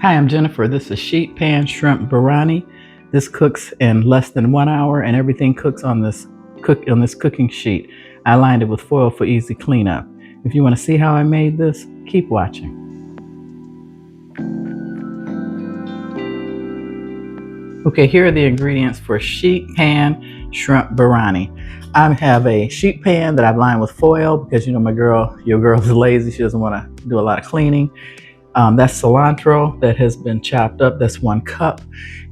Hi, I'm Jennifer. This is sheet pan shrimp biryani. This cooks in less than 1 hour, and everything cooks on this cooking sheet. I lined it with foil for easy cleanup. If you want to see how I made this, keep watching. Okay, here are the ingredients for sheet pan shrimp biryani. I have a sheet pan that I've lined with foil because your girl is lazy. She doesn't want to do a lot of cleaning. That's cilantro that has been chopped up. That's 1 cup.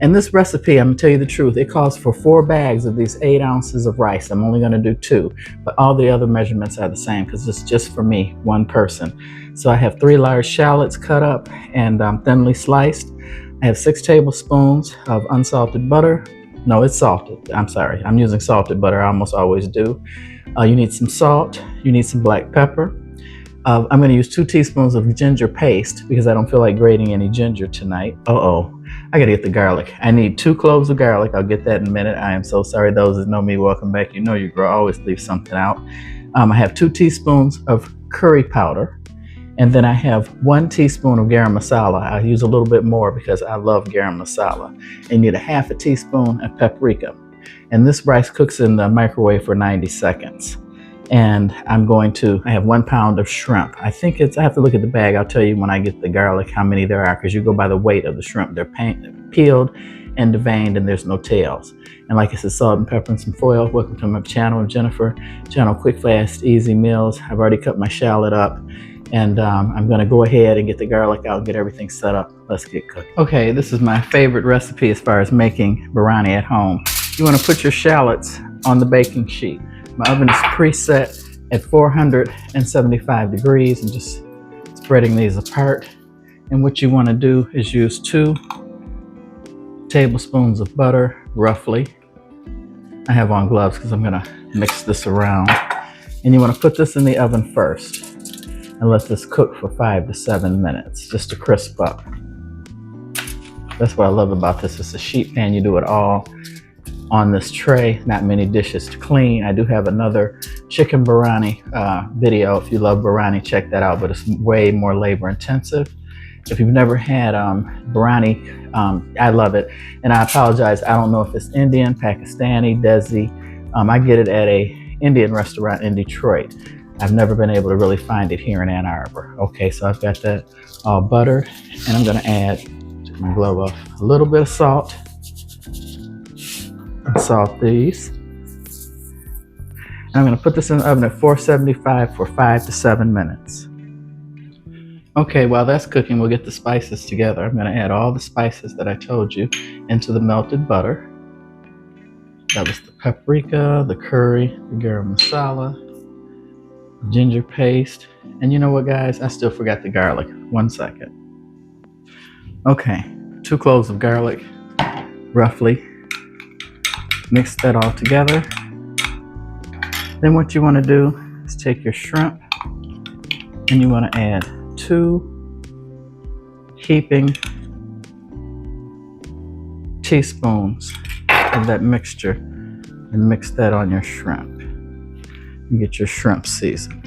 And this recipe, I'm gonna tell you the truth, it calls for 4 bags of these 8 ounces of rice. I'm only gonna do 2, but all the other measurements are the same because it's just for me, 1 person. So I have 3 large shallots cut up and thinly sliced. I have 6 tablespoons of unsalted butter. No, it's salted. I'm sorry, I'm using salted butter. I almost always do. You need some salt. You need some black pepper. I'm going to use 2 teaspoons of ginger paste because I don't feel like grating any ginger tonight. I got to get the garlic. I need 2 cloves of garlic. I'll get that in a minute. I am so sorry. Those that know me, welcome back. You know your girl always leaves something out. I have 2 teaspoons of curry powder. And then I have 1 teaspoon of garam masala. I use a little bit more because I love garam masala. And you need a half a teaspoon of paprika. And this rice cooks in the microwave for 90 seconds. And I have 1 pound of shrimp. I have to look at the bag. I'll tell you when I get the garlic how many there are because you go by the weight of the shrimp. They're peeled and deveined and there's no tails. And like I said, salt and pepper and some foil. Welcome to my channel, I'm Jennifer. Channel Quick, Fast, Easy Meals. I've already cut my shallot up and I'm gonna go ahead and get the garlic out and get everything set up. Let's get cooking. Okay, this is my favorite recipe as far as making biryani at home. You wanna put your shallots on the baking sheet. My oven is preset at 475 degrees and just spreading these apart. And what you want to do is use 2 tablespoons of butter, roughly. I have on gloves because I'm going to mix this around. And you want to put this in the oven first and let this cook for 5 to 7 minutes just to crisp up. That's what I love about this. It's a sheet pan. You do it all on this tray, not many dishes to clean. I do have another chicken biryani video. If you love biryani, check that out, but it's way more labor intensive. If you've never had biryani, I love it. And I apologize, I don't know if it's Indian, Pakistani, Desi. I get it at a Indian restaurant in Detroit. I've never been able to really find it here in Ann Arbor. Okay, so I've got that all buttered, and I'm gonna add, take my glove off, a little bit of salt. Salt these. And I'm going to put this in the oven at 475 for 5 to 7 minutes. Okay, while that's cooking, we'll get the spices together. I'm going to add all the spices that I told you into the melted butter. That was the paprika, the curry, the garam masala, ginger paste. And you know what, guys? I still forgot the garlic. 1 second. Okay, 2 cloves of garlic, roughly. Mix that all together. Then what you want to do is take your shrimp and you want to add 2 heaping teaspoons of that mixture and mix that on your shrimp. And get your shrimp seasoned.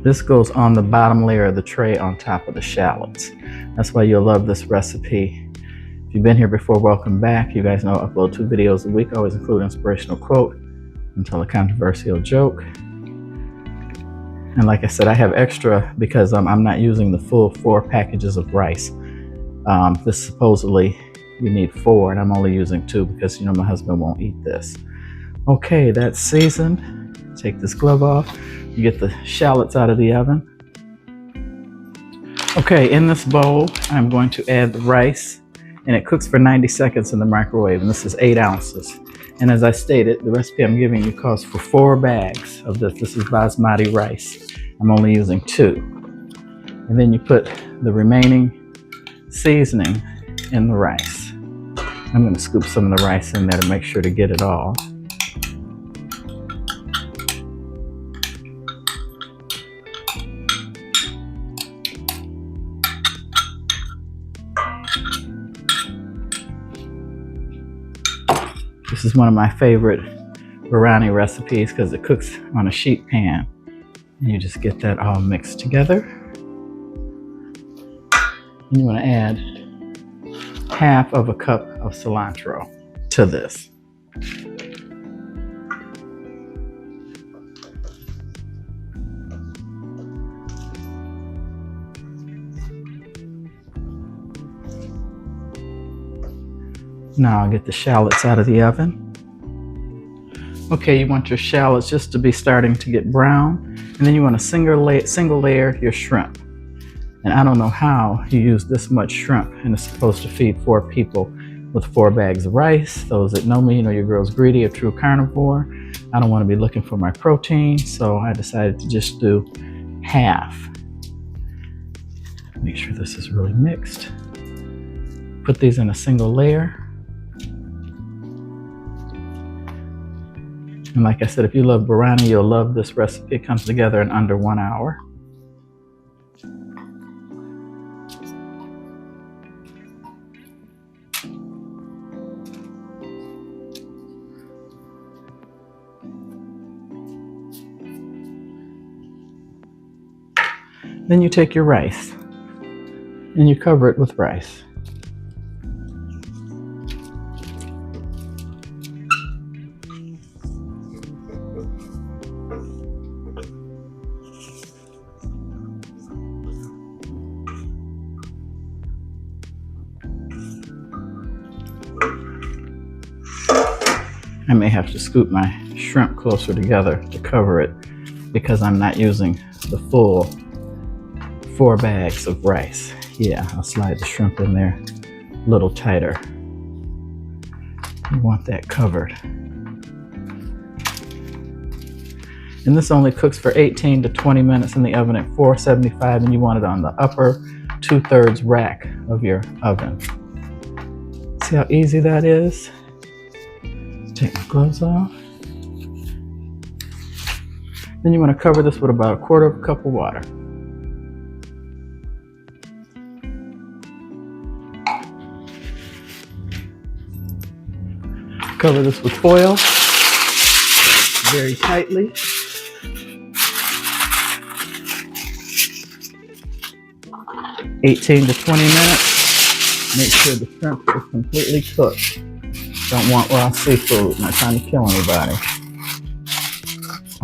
This goes on the bottom layer of the tray on top of the shallots. That's why you'll love this recipe. If you've been here before, welcome back. You guys know I upload 2 videos a week. I always include an inspirational quote and tell a controversial joke. And like I said, I have extra because I'm not using the full 4 packages of rice. This supposedly you need 4 and I'm only using 2 because my husband won't eat this. Okay, that's seasoned. Take this glove off. You get the shallots out of the oven. Okay, in this bowl, I'm going to add the rice, and it cooks for 90 seconds in the microwave, and this is 8 ounces. And as I stated, the recipe I'm giving you calls for 4 bags of this. This is basmati rice. I'm only using 2. And then you put the remaining seasoning in the rice. I'm going to scoop some of the rice in there to make sure to get it all. This is one of my favorite biryani recipes because it cooks on a sheet pan. And you just get that all mixed together. And you want to add half of a cup of cilantro to this. Now I'll get the shallots out of the oven. Okay, you want your shallots just to be starting to get brown, and then you want to single layer your shrimp. And I don't know how you use this much shrimp, and it's supposed to feed 4 people with 4 bags of rice. Those that know me, you know your girl's greedy, a true carnivore. I don't want to be looking for my protein, so I decided to just do half. Make sure this is really mixed. Put these in a single layer. And like I said, if you love biryani, you'll love this recipe. It comes together in under 1 hour. Then you take your rice and you cover it with rice. I may have to scoop my shrimp closer together to cover it because I'm not using the full 4 bags of rice. Yeah, I'll slide the shrimp in there a little tighter. You want that covered. And this only cooks for 18 to 20 minutes in the oven at 475, and you want it on the upper 2/3 rack of your oven. See how easy that is? Take my gloves off. Then you want to cover this with about 1/4 cup of water. Cover this with foil very tightly. (18 to 20 minutes). Make sure the shrimp is completely cooked. Don't want raw seafood. Not trying to kill anybody.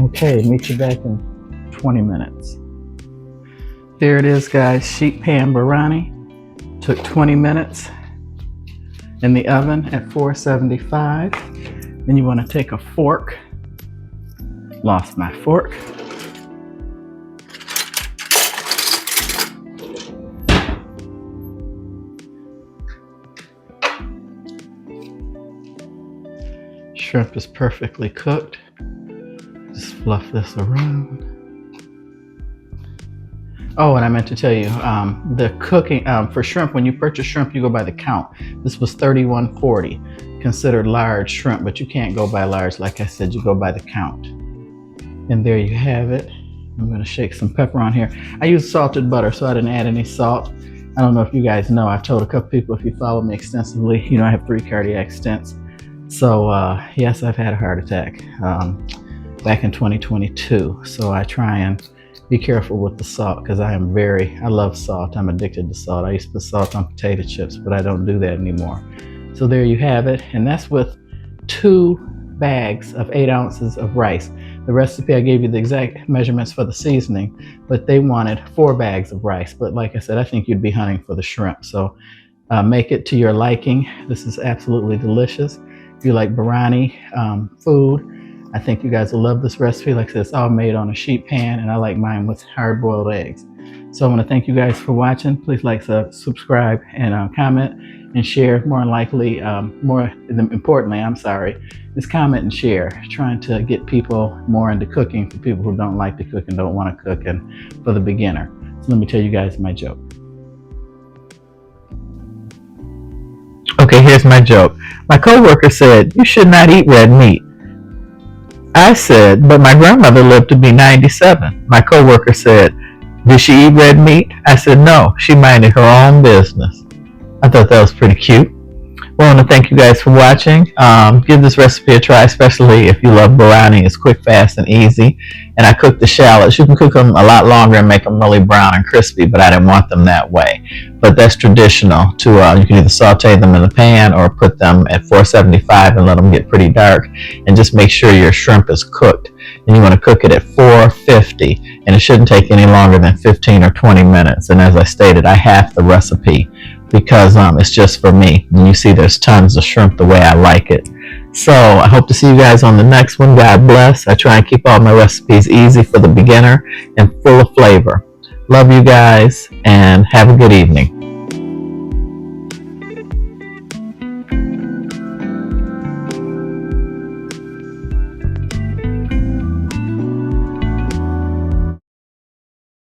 Okay, meet you back in 20 minutes. There it is, guys. Sheet pan biryani. Took 20 minutes in the oven at 475. Then you want to take a fork. Lost my fork. Shrimp is perfectly cooked. Just fluff this around. Oh, and I meant to tell you, the cooking for shrimp, when you purchase shrimp, you go by the count. This was $31.40, considered large shrimp, but you can't go by large. Like I said, you go by the count. And there you have it. I'm gonna shake some pepper on here. I used salted butter, so I didn't add any salt. I don't know if you guys know, I've told a couple people, if you follow me extensively, you know I have 3 cardiac stents. So yes, I've had a heart attack back in 2022. So I try and be careful with the salt because I love salt. I'm addicted to salt. I used to put salt on potato chips, but I don't do that anymore. So there you have it. And that's with 2 bags of 8 ounces of rice. The recipe, I gave you the exact measurements for the seasoning, but they wanted 4 bags of rice. But like I said, I think you'd be hunting for the shrimp. So make it to your liking. This is absolutely delicious. If you like biryani food, I think you guys will love this recipe. Like I said, it's all made on a sheet pan, and I like mine with hard-boiled eggs. So I want to thank you guys for watching. Please like, subscribe, and comment and share. More than likely, more importantly, is comment and share. Trying to get people more into cooking for people who don't like to cook and don't want to cook, and for the beginner. So let me tell you guys my joke. Okay, here's my joke. My coworker said, "You should not eat red meat." I said, "But my grandmother lived to be 97. My coworker said, "Did she eat red meat?" I said, "No, she minded her own business." I thought that was pretty cute. Well, I want to thank you guys for watching. Give this recipe a try, especially if you love biryani. It's quick, fast, and easy. And I cooked the shallots. You can cook them a lot longer and make them really brown and crispy, but I didn't want them that way. But that's traditional. You can either saute them in the pan or put them at 475 and let them get pretty dark. And just make sure your shrimp is cooked. And you want to cook it at 450, and it shouldn't take any longer than 15 or 20 minutes. And as I stated, I halved the recipe because it's just for me. And you see there's tons of shrimp the way I like it. So I hope to see you guys on the next one. God bless. I try and keep all my recipes easy for the beginner and full of flavor. Love you guys and have a good evening.